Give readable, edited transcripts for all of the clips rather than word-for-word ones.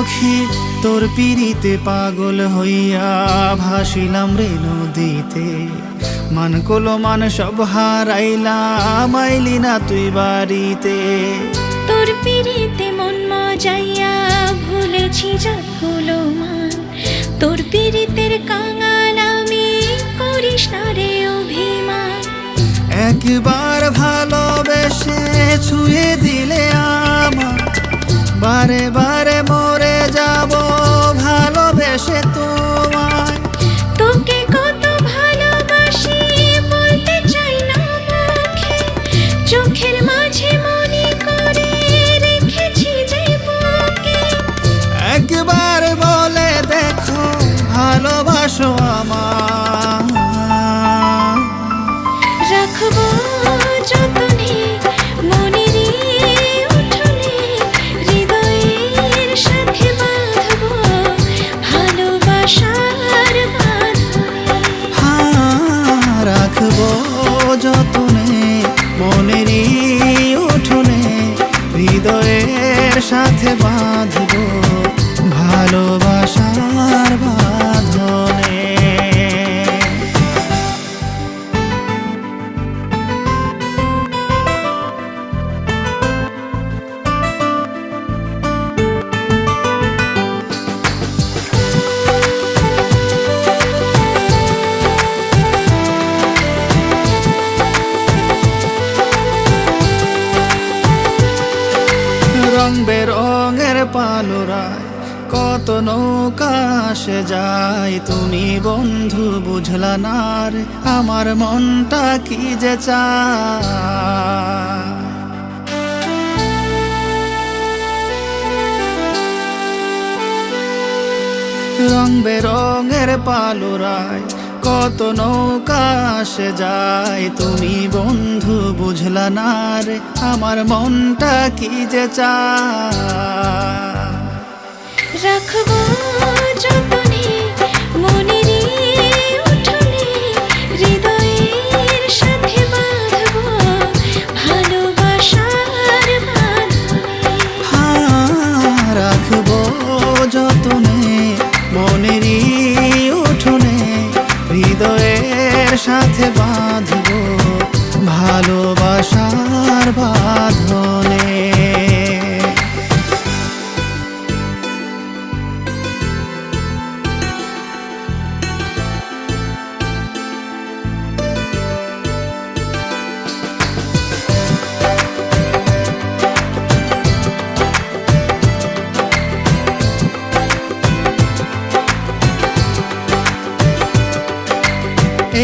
সখী তোর পিড়িতে পাগল হইয়া ভাসিলাম রে নদীতে। মান কলো মান সব হারাইলাম, আইলি না তুই বাড়িতে। তোর পিড়িতে মন মজাইয়া ভুলেছি যতগুলো মান। তোর পিড়িতের কাঙাল আমি, করিস না রে অভিমান। একবার ভালোবেসে ছুঁয়ে দিলে আমার, বারে বারে মরে যাব ভালোবেসে তোমায়। তোকে কত ভালোবাসি বলতে চাই না মুখে, চোখের মাঝে মনে করে রেখেছি যে বুকে। একবার বলে দেখো ভালোবাসো আমার, রাখবো যতনে মনের উঠোনে, হৃদয়ের সাথে বাঁধবো ভালোবাসার বাঁধনে। রাখবো যতনে মনেরই উঠোনে, হৃদয়ের সাথে বাঁধবো ভালোবাসার বাঁধনে। রং বেরঙের পালরায় কত নৌকা আসে যায়, তুমি বন্ধু বুঝলা না রে আমার মনটা কি যে চায়। রং বেরঙের পালরায় কত নৌকা আসে যায়, তুমি বন্ধু বুঝলা না রে আমার মনটা কি যে চায়। রাখবো যতনে মনের উঠোনে, হৃদয়ের সাথে বাঁধবো ভালোবাসার বাঁধনে। রাখবো যতনে মনেরই উঠোনে, হৃদয়ের সাথে বাঁধবো ভালোবাসার বাঁধনে।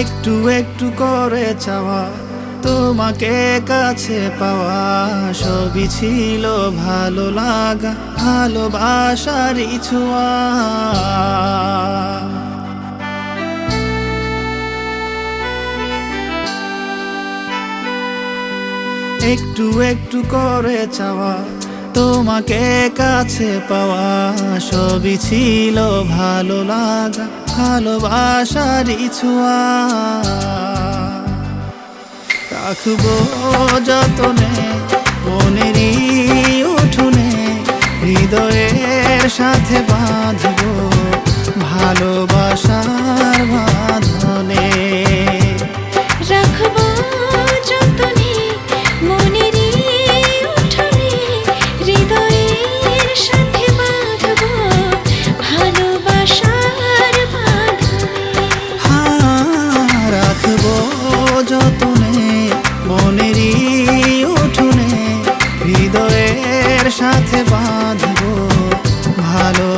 একটু একটু করে চাওয়া, তোমাকে কাছে পাওয়া, সবই ছিল ভালো লাগা ভালোবাসারই ছোঁয়া। একটু একটু করে চাওয়া, তোমাকে কাছে পাওয়া, সবই ছিল ভালো লাগা ভালোবাসারই ছোঁয়া। রাখবো যতনে মনেরই উঠোনে, হৃদয়ের সাথে বাঁধবো ভালোবাসার বাঁধনে। রাখবো যতনে মনের উঠোনে, হৃদয়ের সাথে বাঁধবো ভালোবাসার বাঁধনে। রাখবো যতনে মনেরই উঠোনে, হৃদয়ের সাথে বাঁধবো ভালো